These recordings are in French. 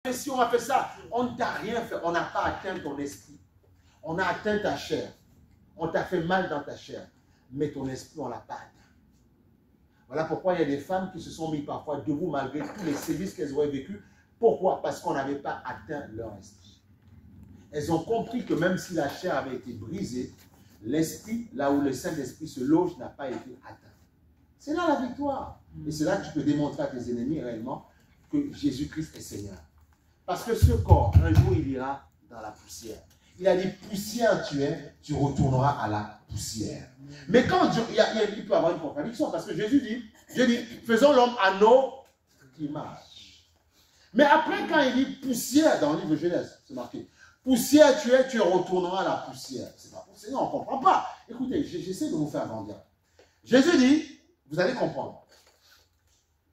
fait ci, on a fait ça. On ne t'a rien fait. On n'a pas atteint ton esprit. On a atteint ta chair. On t'a fait mal dans ta chair. Mais ton esprit, on ne l'a pas atteint. Voilà pourquoi il y a des femmes qui se sont mises parfois debout malgré tous les sévices qu'elles auraient vécu. Pourquoi? Parce qu'on n'avait pas atteint leur esprit. Elles ont compris que même si la chair avait été brisée, l'esprit, là où le Saint-Esprit se loge, n'a pas été atteint. C'est là la victoire. Et c'est là que tu peux démontrer à tes ennemis réellement que Jésus-Christ est Seigneur. Parce que ce corps, un jour, il ira dans la poussière. Il a dit, poussière tu es, tu retourneras à la poussière. Mais quand Dieu, il peut y avoir une contradiction, parce que Jésus dit, faisons l'homme à notre image. Mais après, quand il dit poussière, dans le livre de Genèse, c'est marqué, poussière tu es, tu retourneras à la poussière. C'est pas possible, on ne comprend pas. Écoutez, j'essaie de vous faire grandir. Jésus dit, vous allez comprendre.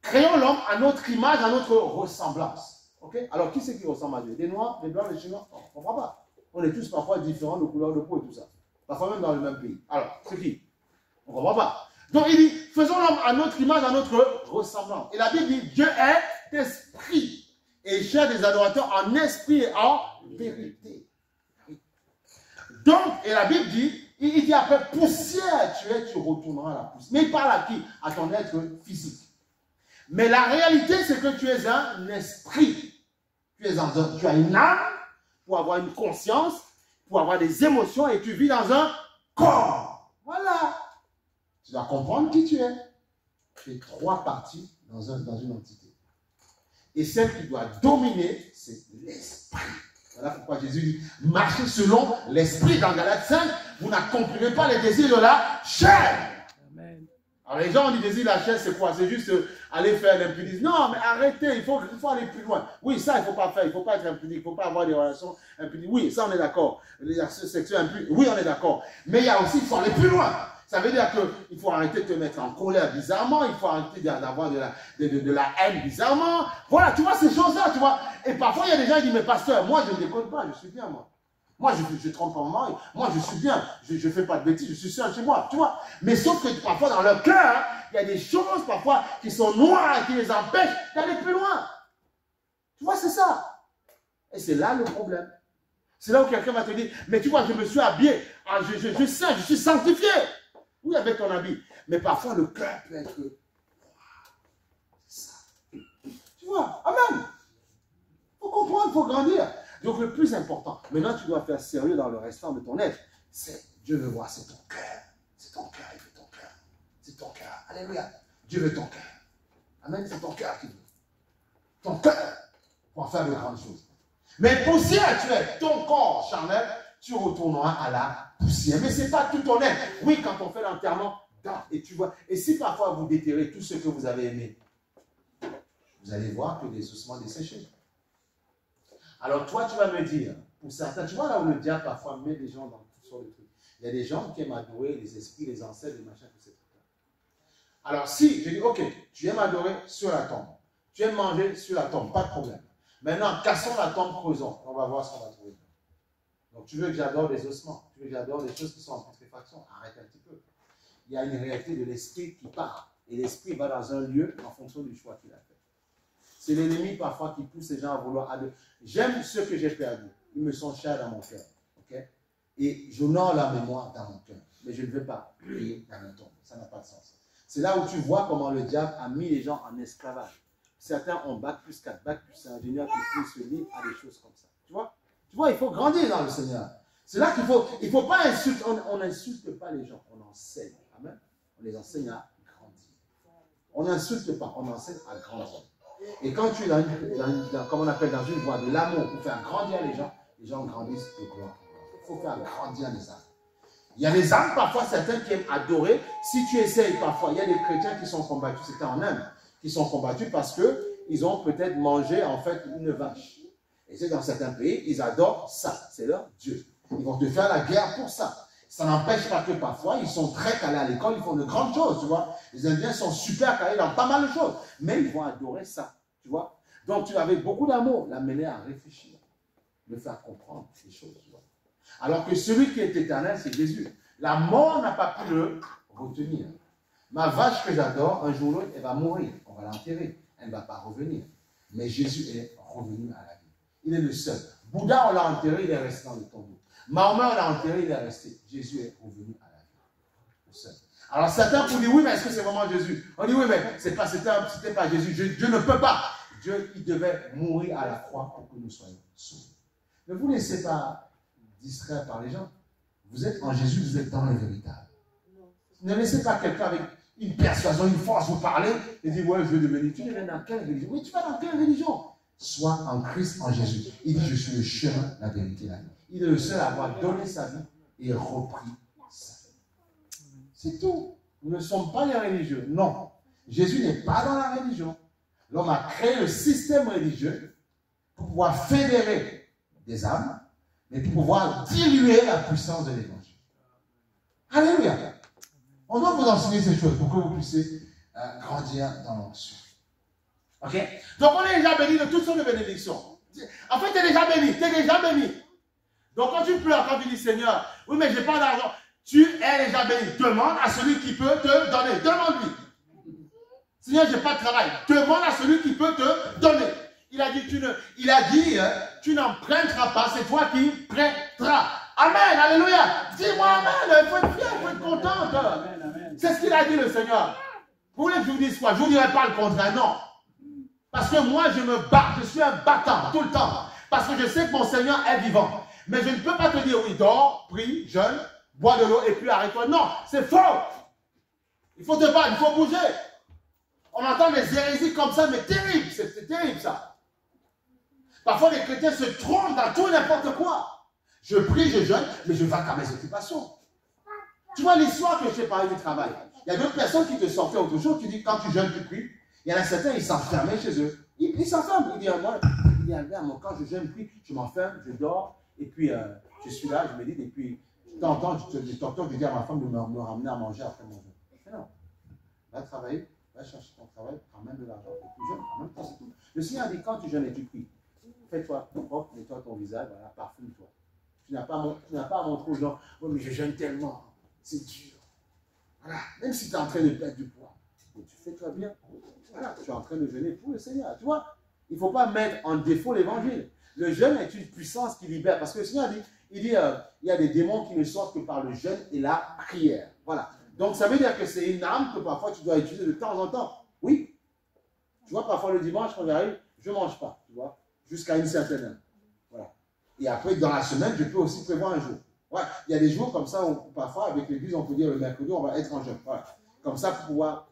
Créons l'homme à notre image, à notre ressemblance. Okay? Alors, qui c'est qui ressemble à Dieu? Des noirs, des blancs, des chinois? On ne comprend pas. On est tous parfois différents de couleur de peau et tout ça. Parfois même dans le même pays. Alors, c'est qui? On ne comprend pas. Donc, il dit, faisons l'homme à notre image, à notre ressemblance. Et la Bible dit, Dieu est esprit. Et il cherche des adorateurs en esprit et en vérité. Donc, et la Bible dit, il dit après, poussière tu es, tu retourneras à la poussière. Mais il parle à qui? À ton être physique. Mais la réalité, c'est que tu es un esprit. Tu as une âme pour avoir une conscience, pour avoir des émotions et tu vis dans un corps. Voilà. Tu dois comprendre qui tu es. Tu es trois parties dans une entité. Et celle qui doit dominer, c'est l'esprit. Voilà pourquoi Jésus dit, marchez selon l'esprit. Dans Galates 5, vous n'accomplirez pas les désirs de la chair. Amen. Alors les gens ont dit désir de la chair, c'est quoi? C'est juste aller faire l'impudicité. Non, mais arrêtez, il faut aller plus loin. Oui, ça, il ne faut pas faire, il ne faut pas être impudique, il ne faut pas avoir des relations impudiques. Oui, ça, on est d'accord. Les actions sexuelles impudiques, oui, on est d'accord. Mais il y a aussi, il faut aller plus loin. Ça veut dire qu'il faut arrêter de te mettre en colère bizarrement, il faut arrêter d'avoir de la haine bizarrement. Voilà, tu vois ces choses-là, tu vois. Et parfois, il y a des gens qui disent, mais pasteur, moi, je ne déconne pas, je suis bien, moi. Moi, je trompe pas mon mari. Moi, je suis bien. Je ne fais pas de bêtises. Je suis seul chez moi. Tu vois. Mais sauf que parfois, dans leur cœur, il y a des choses parfois qui sont noires et qui les empêchent d'aller plus loin. Tu vois, c'est ça. Et c'est là le problème. C'est là où quelqu'un va te dire, mais tu vois, je me suis habillé. Ah, je sais, je suis sanctifié. Oui, avec ton habit. Mais parfois, le cœur peut être... C'est ça. Tu vois. Amen. Il faut comprendre, il faut grandir. Donc le plus important, maintenant tu dois faire sérieux dans le restant de ton être, c'est Dieu veut voir, c'est ton cœur. C'est ton cœur, il veut ton cœur. C'est ton cœur. Alléluia. Dieu veut ton cœur. Amen, c'est ton cœur qui veut. Ton cœur pour faire de grandes choses. Mais poussière, tu es ton corps charnel, tu retourneras à la poussière. Mais ce n'est pas tout ton être. Oui, quand on fait l'enterrement, et tu vois, et si parfois vous déterrez tout ce que vous avez aimé, vous allez voir que des ossements desséchés. Alors toi, tu vas me dire, pour certains, tu vois là où le diable parfois met des gens dans toutes sortes de trucs. Il y a des gens qui aiment adorer les esprits, les ancêtres, les machins, tout ça. Alors si, je dis, ok, tu aimes adorer sur la tombe, tu aimes manger sur la tombe, pas de problème. Maintenant, cassons la tombe, creusons, on va voir ce qu'on va trouver. Donc tu veux que j'adore des ossements, tu veux que j'adore des choses qui sont en putréfaction, arrête un petit peu. Il y a une réalité de l'esprit qui part, et l'esprit va dans un lieu en fonction du choix qu'il a fait. C'est l'ennemi parfois qui pousse les gens à vouloir adorer. J'aime ce que j'ai perdu. Ils me sont chers dans mon cœur. Okay? Et j'honore la mémoire dans mon cœur. Mais je ne veux pas payer dans mon tombe. Ça n'a pas de sens. C'est là où tu vois comment le diable a mis les gens en esclavage. Certains ont bac plus 4, bac plus ingénieur qui poussent le livre à des choses comme ça. Tu vois, il faut grandir dans le Seigneur. C'est là qu'il faut pas insulter. On n'insulte pas les gens. On enseigne. Amen. On les enseigne à grandir. On n'insulte pas. On enseigne à grandir. Et quand tu es comme on appelle, dans une voie de l'amour pour faire grandir les gens grandissent de gloire. Il faut faire grandir les âmes. Il y a des âmes, parfois, certains qui aiment adorer. Si tu essayes, parfois, il y a des chrétiens qui sont combattus, c'était en Inde, qui sont combattus parce qu'ils ont peut-être mangé, en fait, une vache. Et c'est dans certains pays, ils adorent ça. C'est leur Dieu. Ils vont te faire la guerre pour ça. Ça n'empêche pas que parfois, ils sont très calés à l'école, ils font de grandes choses, tu vois. Les Indiens sont super calés dans pas mal de choses. Mais ils vont adorer ça, tu vois. Donc, tu avais beaucoup d'amour, l'amener à réfléchir, le faire comprendre ces choses, tu vois. Alors que celui qui est éternel, c'est Jésus. La mort n'a pas pu le retenir. Ma vache que j'adore, un jour ou l'autre, elle va mourir. On va l'enterrer. Elle ne va pas revenir. Mais Jésus est revenu à la vie. Il est le seul. Bouddha, on l'a enterré, il est resté dans le tombeau. Mahomet, on l'a enterré, il est resté. Jésus est revenu à la vie. Le seul. Alors certains pour dire, oui, mais est-ce que c'est vraiment Jésus? On dit, oui, mais c'était pas Jésus. Dieu ne peut pas. Dieu, il devait mourir à la croix pour que nous soyons sauvés. Ne vous laissez pas distraire par les gens. Vous êtes en Jésus, vous êtes dans le véritable. Ne laissez pas quelqu'un avec une persuasion, une force vous parler et dire, ouais, je veux devenir. Tu deviens dans quelle religion? Oui, tu vas dans quelle religion? Sois en Christ, en Jésus. Il dit, je suis le chemin, la vérité, la vie. Il est le seul à avoir donné sa vie et repris sa vie. C'est tout. Nous ne sommes pas des religieux. Non. Jésus n'est pas dans la religion. L'homme a créé le système religieux pour pouvoir fédérer des âmes, mais pour pouvoir diluer la puissance de l'évangile. Alléluia. On doit vous enseigner ces choses pour que vous puissiez grandir dans l'onction. Ok? Donc on est déjà béni de toutes sortes de bénédictions. En fait, tu es déjà béni. Tu es déjà béni. Donc quand tu pleures, quand tu dis Seigneur, oui, mais je n'ai pas d'argent, tu es déjà béni. Demande à celui qui peut te donner. Demande-lui. Seigneur, je n'ai pas de travail. Demande à celui qui peut te donner. Il a dit, tu n'emprunteras pas, c'est toi qui prêteras. Amen, alléluia. Dis-moi amen, il faut être fier, il faut être contente. C'est ce qu'il a dit le Seigneur. Vous voulez que je vous dise quoi? Je ne vous dirai pas le contraire, non. Parce que moi, je me bats, je suis un battant tout le temps. Parce que je sais que mon Seigneur est vivant. Mais je ne peux pas te dire, oui, dors, prie, jeûne, bois de l'eau et puis arrête-toi. Non, c'est faux. Il faut te battre, il faut bouger. On entend des hérésies comme ça, mais terrible, c'est terrible ça. Parfois, les chrétiens se trompent dans tout et n'importe quoi. Je prie, je jeûne, mais je vais à mes occupations. Tu vois l'histoire que je t'ai parlé du travail. Il y a d'autres personnes qui te sortaient autre chose. Tu dis, quand tu jeûnes, tu pries. Il y en a certains, ils s'enfermaient chez eux. Ils s'enferment. Ils disent, moi, quand je jeûne, prie, je m'enferme, je dors, et puis je suis là, je médite, et puis de temps en temps, je dis à ma femme de me ramener à manger après mon jeûne. Non. Va travailler, va chercher ton travail, ramène de l'argent, et puis jeûne, en même temps, c'est tout. Le Seigneur a dit, quand tu jeûnes et tu pries, fais-toi propre, nettoie ton visage, voilà, parfume-toi. Tu n'as pas à montrer aux gens, oh, mais je jeûne tellement, c'est dur. Voilà, même si tu es en train de perdre du poids, mais tu fais-toi bien. Voilà, tu es en train de jeûner pour le Seigneur. Tu vois, il ne faut pas mettre en défaut l'évangile. Le jeûne est une puissance qui libère. Parce que le Seigneur dit, il y a des démons qui ne sortent que par le jeûne et la prière. Voilà. Donc ça veut dire que c'est une arme que parfois tu dois utiliser de temps en temps. Oui. Tu vois, parfois le dimanche, quand j'arrive, je ne mange pas. Tu vois, jusqu'à une certaine heure. Voilà. Et après, dans la semaine, je peux aussi prévoir un jour. Ouais. Il y a des jours comme ça où parfois, avec l'église, on peut dire le mercredi, on va être en jeûne. Voilà. Comme ça, pour pouvoir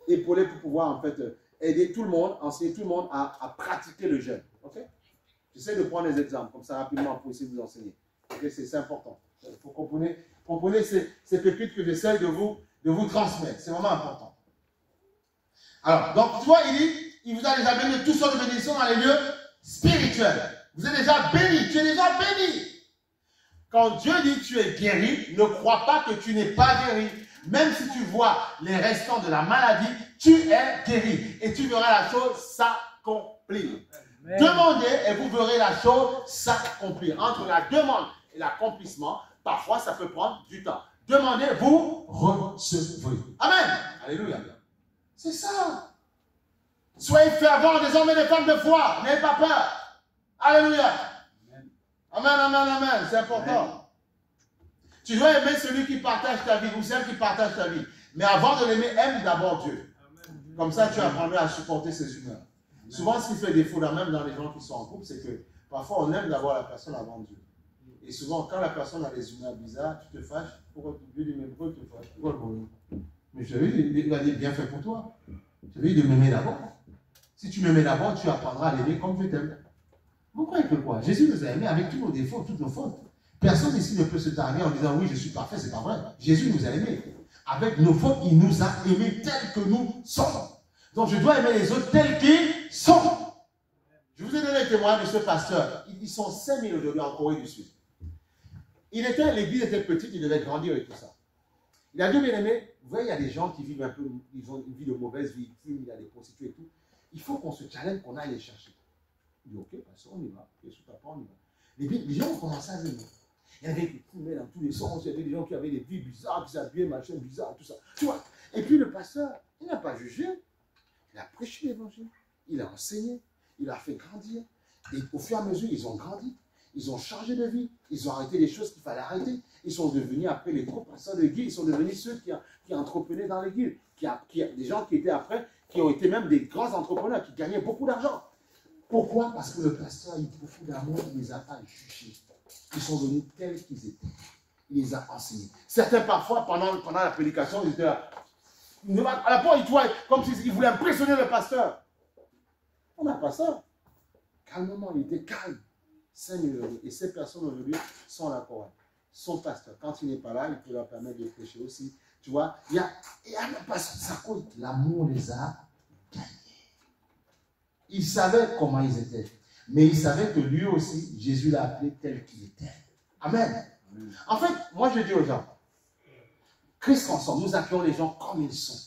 épauler, pour pouvoir en fait aider tout le monde, enseigner tout le monde à pratiquer le jeûne. Ok? J'essaie de prendre des exemples, comme ça rapidement pour essayer de vous enseigner. Okay? C'est important. Il faut comprendre ces pépites que j'essaie de vous transmettre. C'est vraiment important. Alors, donc, tu vois, il dit, il vous a déjà béni de toutes sortes de bénédictions dans les lieux spirituels. Vous êtes déjà béni, tu es déjà béni. Quand Dieu dit que tu es guéri, ne crois pas que tu n'es pas guéri. Même si tu vois les restants de la maladie, tu es guéri. Et tu verras la chose s'accomplir. Demandez et vous verrez la chose s'accomplir. Entre la demande et l'accomplissement, parfois ça peut prendre du temps. Demandez, vous recevrez. Amen. Alléluia. C'est ça. Soyez fervents, des hommes et des femmes de foi. N'ayez pas peur. Alléluia. Amen, amen, amen. C'est important. Tu dois aimer celui qui partage ta vie ou celle qui partage ta vie. Mais avant de l'aimer, aime d'abord Dieu. Comme ça, tu apprendras à supporter ses humeurs. Souvent, ce qui fait défaut, même dans les gens qui sont en couple, c'est que parfois, on aime d'abord la personne avant Dieu. Et souvent, quand la personne a des humeurs bizarres, tu te fâches. Pourquoi Dieu dit, mais pourquoi tu te fâches? Mais je t'avais dit, il a dit, bien fait pour toi. Je t'avais dit de m'aimer d'abord. Si tu m'aimais d'abord, tu apprendras à l'aimer comme je t'aime. Vous croyez que quoi? Jésus nous a aimés avec tous nos défauts, toutes nos fautes. Personne ici ne peut se targuer en disant, oui, je suis parfait, c'est pas vrai. Jésus nous a aimés. Avec nos fautes, il nous a aimés tels que nous sommes. Donc, je dois aimer les autres tels qu'ils sont. Je vous ai donné le témoignage de ce pasteur. Ils sont 5000 aujourd'hui en Corée du Sud. L'église était petite, il devait grandir et tout ça. Il a dit, bien aimé, vous voyez, il y a des gens qui vivent un peu, ils ont une vie de mauvaise victime, il y a des prostituées et tout. Il faut qu'on se challenge, qu'on aille les chercher. Il dit, ok, pasteur, on y va. Ok, sous papa, on y va. Les gens ont commencé à venir. Il y avait des fumaient dans tous les sens, il y avait des gens qui avaient des vies bizarres, qui s'habillaient, machin bizarre, tout ça. Tu vois. Et puis le pasteur, il n'a pas jugé. Il a prêché l'évangile. Il a enseigné. Il a fait grandir. Et au fur et à mesure, ils ont grandi. Ils ont changé de vie. Ils ont arrêté les choses qu'il fallait arrêter. Ils sont devenus après les gros pasteurs de guilde. Ils sont devenus ceux qui entreprenaient dans les guildes. Des gens qui étaient après, qui ont été même des grands entrepreneurs, qui gagnaient beaucoup d'argent. Pourquoi? Parce que le pasteur a eu beaucoup d'amour, il ne les a pas jugés. Ils sont venus tels qu'ils étaient. Il les a enseignés. Certains, parfois, pendant la prédication, ils étaient là. À la fois, ils voient comme s'ils voulaient impressionner le pasteur. On n'a pas ça. Calmement, il était calme. 5 000 euros. Et ces personnes aujourd'hui sont là pour elle. Son pasteur, quand il n'est pas là, il peut leur permettre de prêcher aussi. Tu vois, il y a pas ça compte. L'amour les a gagnés. Il savait comment ils étaient. Mais il savait que lui aussi, Jésus l'a appelé tel qu'il était. Amen. En fait, moi je dis aux gens, Christ ensemble, nous accueillons les gens comme ils sont.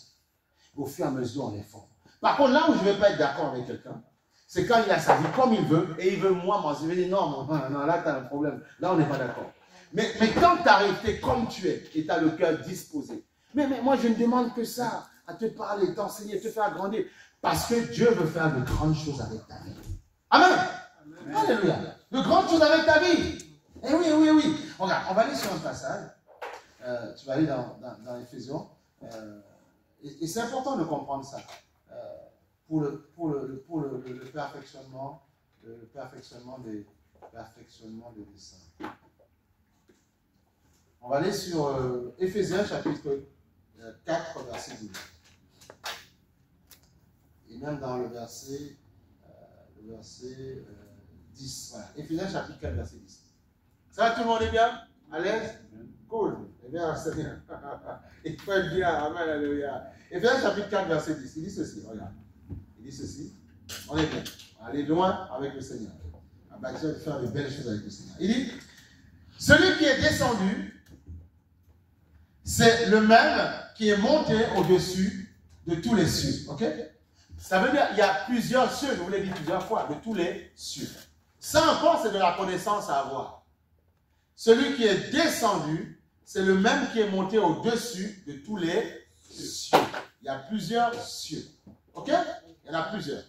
Au fur et à mesure, on les forme. Par contre, là où je ne vais pas être d'accord avec quelqu'un, c'est quand il a sa vie comme il veut, et il veut moi, je vais dire non, là tu as un problème. Là, on n'est pas d'accord. Mais quand tu arrives, tu es comme tu es, et tu as le cœur disposé. Mais moi, je ne demande que ça, à te parler, t'enseigner, te faire grandir. Parce que Dieu veut faire de grandes choses avec ta vie. Amen. Amen. Alléluia. De grandes choses avec ta vie. Eh oui, oui, oui. Regarde, on va aller sur un passage. Tu vas aller dans Éphésiens. Et c'est important de comprendre ça. Pour le perfectionnement, des saints. On va aller sur Éphésiens chapitre 4, verset 12. Et même dans le verset 10. Voilà. Éphésiens chapitre 4, verset 10. Ça va, tout le monde est bien? À l'aise? Cool. Eh bien, c'est bien. Il faut être bien. Amen, alléluia. Éphésiens chapitre 4, verset 10. Il dit ceci, regarde. Il dit ceci. On est bien. Allez loin avec le Seigneur. On va faire de belles choses avec le Seigneur. Il dit, celui qui est descendu, c'est le même qui est monté au-dessus de tous les cieux. Ok? Ça veut dire qu'il y a plusieurs cieux, je vous l'ai dit plusieurs fois, de tous les cieux. Ça encore, c'est de la connaissance à avoir. Celui qui est descendu, c'est le même qui est monté au-dessus de tous les cieux. Il y a plusieurs cieux. Ok? Il y en a plusieurs.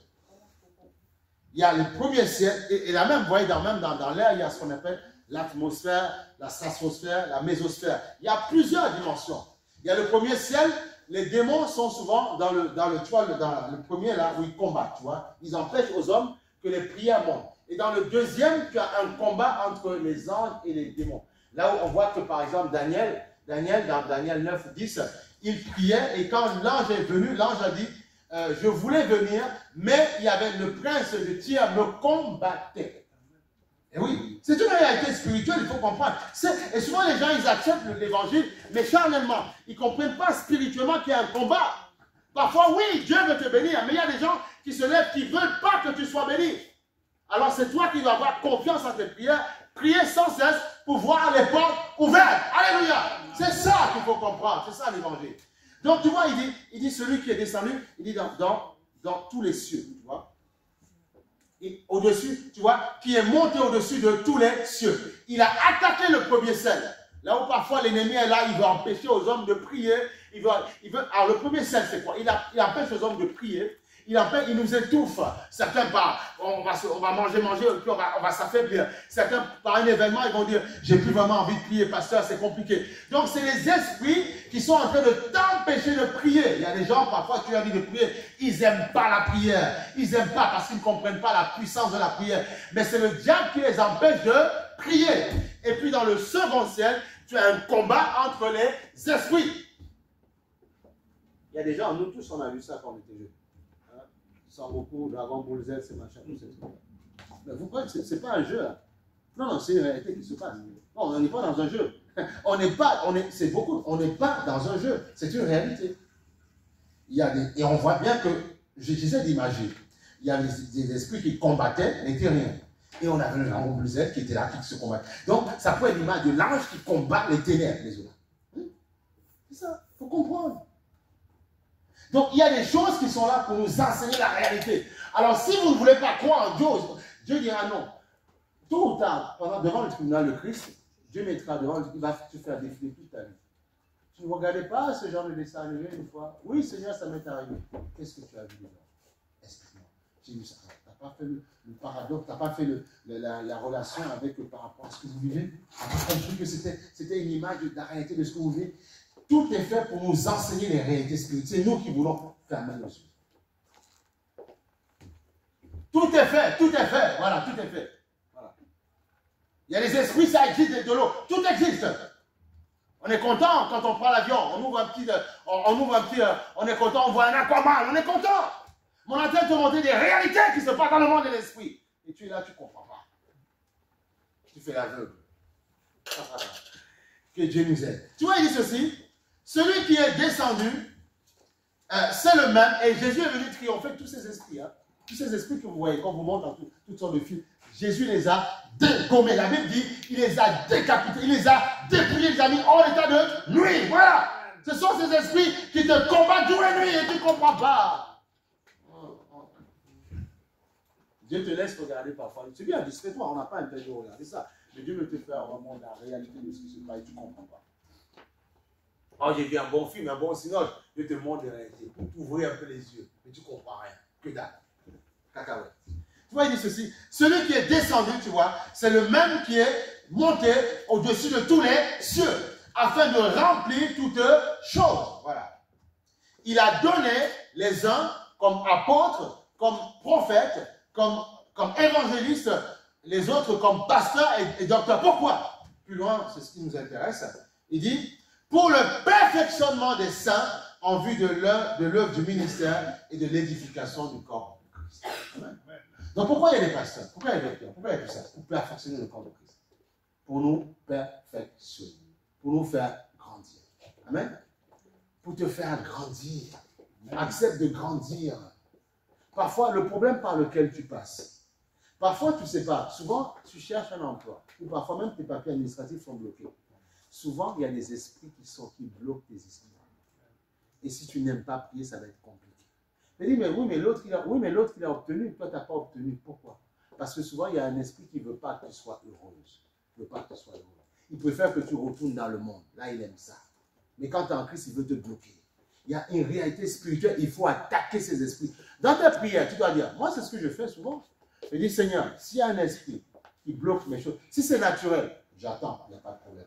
Il y a le premier ciel, et la même, vous voyez, même dans l'air, il y a ce qu'on appelle l'atmosphère, la stratosphère, la mésosphère. Il y a plusieurs dimensions. Il y a le premier ciel, les démons sont souvent dans le premier là où ils combattent, tu vois. Ils empêchent aux hommes que les prières montent. Et dans le deuxième, tu as un combat entre les anges et les démons. Là où on voit que par exemple Daniel, dans Daniel 9, 10, il priait et quand l'ange est venu, l'ange a dit, je voulais venir, mais il y avait le prince de Tyr me combattait. Et oui, c'est une réalité spirituelle, il faut comprendre. Et souvent les gens, ils acceptent l'évangile, mais charnellement, ils ne comprennent pas spirituellement qu'il y a un combat. Parfois, oui, Dieu veut te bénir, mais il y a des gens qui se lèvent, qui ne veulent pas que tu sois béni. Alors c'est toi qui dois avoir confiance en tes prières, prier sans cesse pour voir les portes ouvertes. Alléluia. C'est ça qu'il faut comprendre, c'est ça l'évangile. Donc tu vois, il dit celui qui est descendu, il dit dans tous les cieux, tu vois. Au-dessus, tu vois, qui est monté au-dessus de tous les cieux. Il a attaqué le premier ciel. Là où parfois l'ennemi est là, il veut empêcher aux hommes de prier. Alors le premier ciel, c'est quoi? Il empêche aux hommes de prier. Il nous étouffe. Certains on va manger, puis on va s'affaiblir. Certains, par un événement, ils vont dire, j'ai plus vraiment envie de prier, pasteur, c'est compliqué. Donc, c'est les esprits qui sont en train de t'empêcher de prier. Il y a des gens, parfois, tu as envie de prier, ils n'aiment pas la prière. Ils n'aiment pas parce qu'ils ne comprennent pas la puissance de la prière. Mais c'est le diable qui les empêche de prier. Et puis, dans le second ciel, tu as un combat entre les esprits. Il y a des gens, nous tous, on a vu ça quand on était jeunes. Sans beaucoup, Dragon Ball Z, c'est machin, tout ces trucs-là. Mais vous croyez que ce n'est pas un jeu, là? Non, c'est une réalité qui se passe. Non, on n'est pas dans un jeu. On n'est pas dans un jeu. C'est une réalité. Et on voit bien que, j'essaie d'imaginer, il y a des esprits qui combattaient les terriens. Et on avait le Dragon Ball Z qui était là, qui se combattait. Donc, ça peut être l'image de l'ange qui combat les ténèbres, les autres. C'est ça, il faut comprendre. Donc, il y a des choses qui sont là pour nous enseigner la réalité. Alors, si vous ne voulez pas croire en Dieu, Dieu dira non. Tôt ou tard, devant le tribunal de Christ, Dieu mettra devant, il va te faire défiler toute ta vie. Tu ne regardais pas ce genre de dessin animé une fois? Oui, Seigneur, ça m'est arrivé. Qu'est-ce que tu as vu dedans? Explique-moi. J'ai vu ça. n'as pas fait le paradoxe, tu n'as pas fait la relation avec par rapport à ce que vous vivez. Tu n'as pas compris que c'était une image de la réalité de ce que vous vivez. Tout est fait pour nous enseigner les réalités spirituelles. C'est nous qui voulons fermer nos yeux. Tout est fait, voilà, tout est fait. Voilà. Il y a les esprits, ça existe de l'eau, tout existe. On est content quand on prend l'avion, on ouvre un petit, on est content, on voit un aquaman, on est content. Mais on est en train de te montrer des réalités qui se passent dans le monde de l'esprit. Et tu es là, tu ne comprends pas. Tu fais l'aveugle. Que Dieu nous aide. Tu vois, il dit ceci, celui qui est descendu, c'est le même, et Jésus est venu triompher de tous ces esprits. Hein. Tous ces esprits que vous voyez, quand vous montrez dans toutes sortes de films, Jésus les a dégommés. La Bible dit, il les a décapités, il les a dépouillés, les a mis hors l'état de nuit. Voilà. Ce sont ces esprits qui te combattent jour et nuit et tu ne comprends pas. Dieu te laisse regarder parfois. C'est bien, discrètement, on n'a pas intérêt de regarder ça. Mais Dieu veut te faire vraiment la réalité de ce qui se passe et tu ne comprends pas. Oh, j'ai vu un bon film, un bon cinéma, Dieu te montre les réalités pour t'ouvrir un peu les yeux. Mais tu ne comprends rien. Que dalle. Cacahuète. Tu vois, il dit ceci. Celui qui est descendu, tu vois, c'est le même qui est monté au-dessus de tous les cieux, afin de remplir toutes choses. Voilà. Il a donné les uns comme apôtres, comme prophètes, comme évangélistes, les autres comme pasteurs et docteurs. Pourquoi? Plus loin, c'est ce qui nous intéresse. Il dit, pour le perfectionnement des saints en vue de l'œuvre du ministère et de l'édification du corps de Christ. Amen. Donc pourquoi il y a des pasteurs? Pourquoi il y a des docteurs? Pourquoi il y a tout ça? Pour perfectionner le corps de Christ. Pour nous perfectionner. Pour nous faire grandir. Amen. Pour te faire grandir. Accepte de grandir. Parfois, le problème par lequel tu passes, parfois, tu ne sais pas, souvent, tu cherches un emploi, ou parfois même tes papiers administratifs sont bloqués. Souvent, il y a des esprits qui bloquent tes esprits. Et si tu n'aimes pas prier, ça va être compliqué. Mais dis, mais oui, mais l'autre, il a obtenu, toi, tu n'as pas obtenu. Pourquoi? Parce que souvent, il y a un esprit qui ne veut pas que tu sois heureuse. Il ne veut pas que tu sois heureux. Il préfère que tu retournes dans le monde. Là, il aime ça. Mais quand tu es en Christ, il veut te bloquer. Il y a une réalité spirituelle, il faut attaquer ces esprits. Dans ta prière, tu dois dire, moi c'est ce que je fais souvent. Je dis, Seigneur, s'il y a un esprit qui bloque mes choses, si c'est naturel, j'attends, il n'y a pas de problème.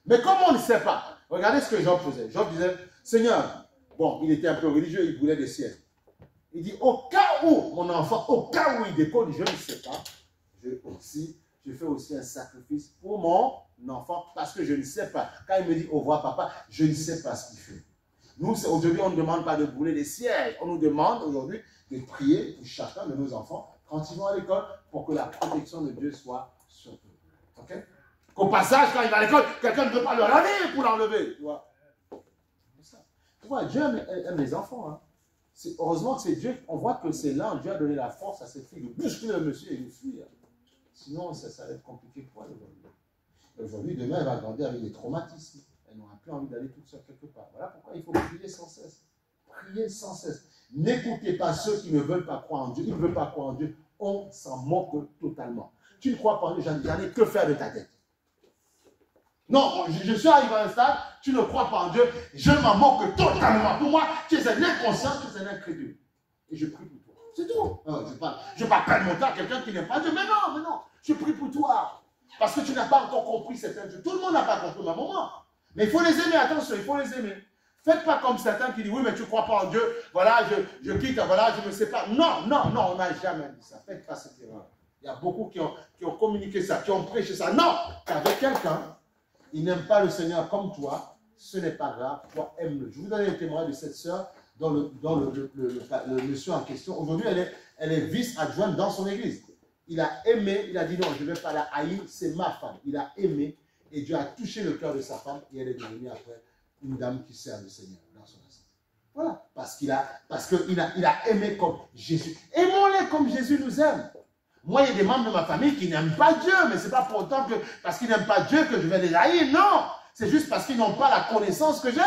Mais comme on ne sait pas, regardez ce que Job faisait. Job disait, Seigneur, bon, il était un peu religieux, il voulait des ciels. Il dit, au cas où mon enfant, au cas où il déconne, je ne sais pas, je fais aussi un sacrifice pour mon enfant parce que je ne sais pas. Quand il me dit, au revoir papa, je ne sais pas ce qu'il fait. Nous, aujourd'hui, on ne demande pas de brûler les sièges. On nous demande aujourd'hui de prier pour chacun de nos enfants quand ils vont à l'école pour que la protection de Dieu soit sur eux. Ok? Qu'au passage, quand il va à l'école, quelqu'un ne peut pas le ramener pour l'enlever. Tu vois? Tu vois, Dieu aime les enfants. Hein. Heureusement que c'est Dieu. On voit que c'est là, Dieu a donné la force à cette fille de bousculer le monsieur et de fuir. Sinon, ça va être compliqué pour elle aujourd'hui. Aujourd'hui, demain, elle va grandir avec des traumatismes. Elle n'aura plus envie d'aller toute seule quelque part. Voilà pourquoi il faut prier sans cesse. Priez sans cesse. N'écoutez pas ceux qui ne veulent pas croire en Dieu. Ils ne veulent pas croire en Dieu. On s'en moque totalement. Tu ne crois pas en Dieu, j'en ai que faire de ta tête. Non, je suis arrivé à un stade, tu ne crois pas en Dieu, je m'en moque totalement. Pour moi, tu es un inconscient, tu es un incrédule. Et je prie pour toi. C'est tout. Je ne vais pas perdre mon temps à quelqu'un qui n'aime pas Dieu. Mais non. Je prie pour toi. Parce que tu n'as pas encore compris certains Dieu. Tout le monde n'a pas compris ma maman. Mais il faut les aimer, attention, il faut les aimer. Faites pas comme certains qui disent, oui, mais tu ne crois pas en Dieu, voilà, je quitte, voilà, je ne sais pas. Non, on n'a jamais dit ça. Faites pas cette erreur. Il y a beaucoup qui ont communiqué ça, qui ont prêché ça. Non, qu'avec quelqu'un, il n'aime pas le Seigneur comme toi, ce n'est pas grave, toi aime-le. Je vous donne le témoignage de cette sœur dans le monsieur en question. Aujourd'hui, elle est vice-adjointe dans son église. Il a aimé, il a dit non, je ne vais pas la haïr, c'est ma femme. Il a aimé. Et Dieu a touché le cœur de sa femme et elle est devenue après une dame qui sert le Seigneur dans son assemblée. Voilà, parce qu'il a aimé comme Jésus. Aimons-les comme Jésus nous aime. Moi, il y a des membres de ma famille qui n'aiment pas Dieu, mais ce n'est pas pour autant que parce qu'ils n'aiment pas Dieu que je vais les haïr. Non, c'est juste parce qu'ils n'ont pas la connaissance que j'ai.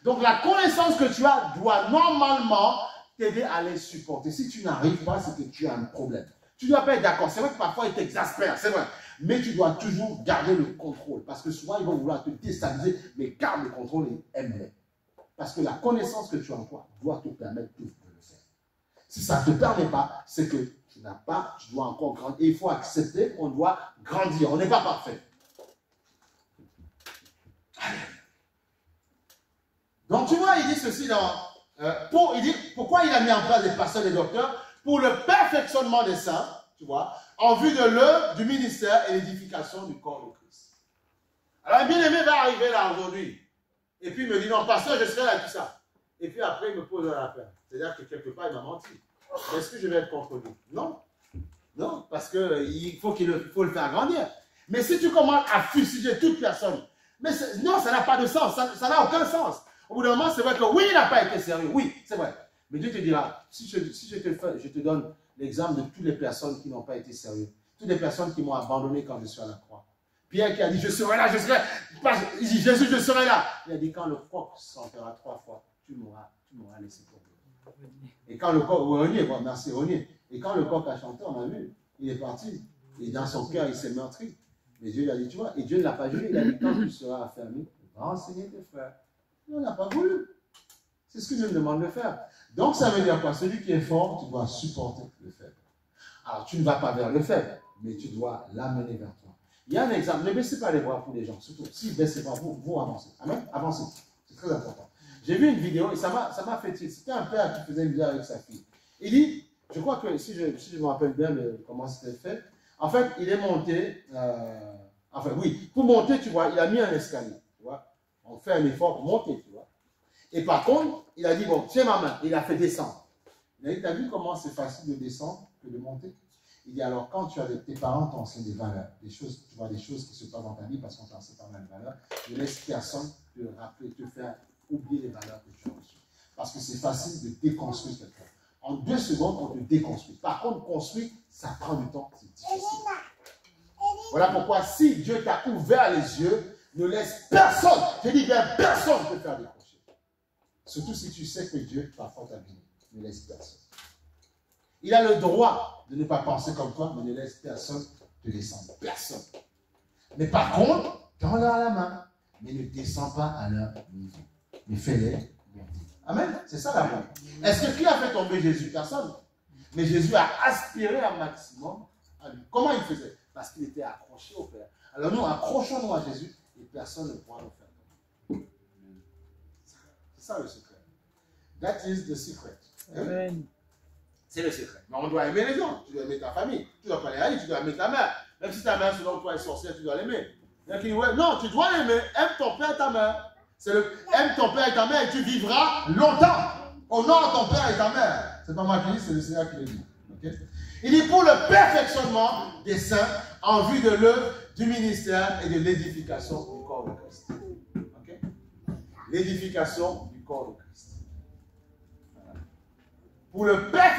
Donc la connaissance que tu as doit normalement t'aider à les supporter. Si tu n'arrives pas, c'est que tu as un problème. Tu ne dois pas être d'accord. C'est vrai que parfois ils t'exaspèrent, c'est vrai. Mais tu dois toujours garder le contrôle. Parce que souvent, ils vont vouloir te déstabiliser. Mais garde le contrôle et aime-les. Parce que la connaissance que tu as en toi doit te permettre de le faire. Si ça ne te permet pas, c'est que Tu n'as pas, tu dois encore grandir. Et il faut accepter qu'on doit grandir. On n'est pas parfait. Donc tu vois, il dit ceci dans... il dit, pourquoi il a mis en place des pasteurs et des docteurs? Pour le perfectionnement des saints, tu vois, en vue de l'œuvre, du ministère et l'édification du corps de Christ. Alors un bien-aimé va arriver là aujourd'hui. Et puis il me dit, non, pasteur, je serai là, tout ça. Et puis après, il me pose un appel. C'est-à-dire que quelque part, il m'a menti. Est-ce que je vais être contre lui? Non. Non, parce qu'il faut le faire grandir. Mais si tu commences à fustiger toute personne, non, ça n'a pas de sens, ça n'a aucun sens. Au bout d'un moment, c'est vrai que oui, il n'a pas été sérieux, oui, c'est vrai. Mais Dieu te dira, si je te donne l'exemple de toutes les personnes qui n'ont pas été sérieuses, toutes les personnes qui m'ont abandonné quand je suis à la croix. Pierre qui a dit, je serai là, je serai là. Il dit, Jésus, je serai là. Il a dit, quand le coq chantera 3 fois, tu m'auras laissé tomber. Et quand le coq, merci, Ronier. Et quand le coq a chanté, on a vu, il est parti. Et dans son cœur, il s'est meurtri. Mais Dieu lui a dit, tu vois, et Dieu ne l'a pas jugé. Il a dit, quand tu seras affermi, va enseigner tes frères. Mais on n'a pas voulu. C'est ce que Dieu me demande de faire. Donc ça veut dire quoi? Celui qui est fort, tu dois supporter le faible. Alors tu ne vas pas vers le faible, mais tu dois l'amener vers toi. Il y a un exemple, ne baissez pas les bras pour les gens, surtout si vous ne baissez pas, vous avancez. Amen? Avancez. C'est très important. J'ai vu une vidéo et ça m'a fait tilt. C'était un père qui faisait une vidéo avec sa fille. Il dit, je crois que si je me rappelle bien comment c'était fait, en fait, il est monté, pour monter, tu vois, il a mis un escalier, tu vois. On fait un effort pour monter, tu vois. Et par contre, il a dit, bon, tiens ma main, et il a fait descendre. Il a dit, tu as vu comment c'est facile de descendre que de monter? Il dit, alors quand tes parents t'enseignent des valeurs, tu vois des choses qui se passent dans ta vie parce qu'on t'enseigne pas mal de valeurs, ne laisse personne te rappeler, te faire oublier les valeurs que tu as reçues. Parce que c'est facile de déconstruire quelqu'un. En 2 secondes, on te déconstruit. Par contre, construire, ça prend du temps, c'est difficile. Voilà pourquoi, si Dieu t'a ouvert les yeux, ne laisse personne, je dis bien personne, te faire décrocher. Surtout si tu sais que Dieu parfois t'a béni. Ne laisse personne. Il a le droit de ne pas penser comme toi, mais ne laisse personne te descendre. Personne. Mais par contre, tends-leur la main, mais ne descends pas à leur niveau. Mais fais-les monter. Amen. C'est ça l'amour. Est-ce que qui a fait tomber Jésus? Personne. Mais Jésus a aspiré un maximum à lui. Comment il faisait? Parce qu'il était accroché au Père. Alors nous, accrochons-nous à Jésus et personne ne pourra nous faire tomber. C'est ça le secret. That is the secret. Amen. C'est le secret. Mais on doit aimer les gens. Tu dois aimer ta famille. Tu dois pas les haïr. Tu dois aimer ta mère. Même si ta mère, selon toi, est sorcière, tu dois l'aimer. Non, tu dois l'aimer. Aime ton père et ta mère. Aime ton père et ta mère et tu vivras longtemps. Honore ton père et ta mère. C'est pas moi qui dis, c'est le Seigneur qui le dit. Okay? Il dit pour le perfectionnement des saints en vue de l'œuvre du ministère et de l'édification du corps de Christ. Okay? L'édification du corps de Christ. Voilà. Pour le perfectionnement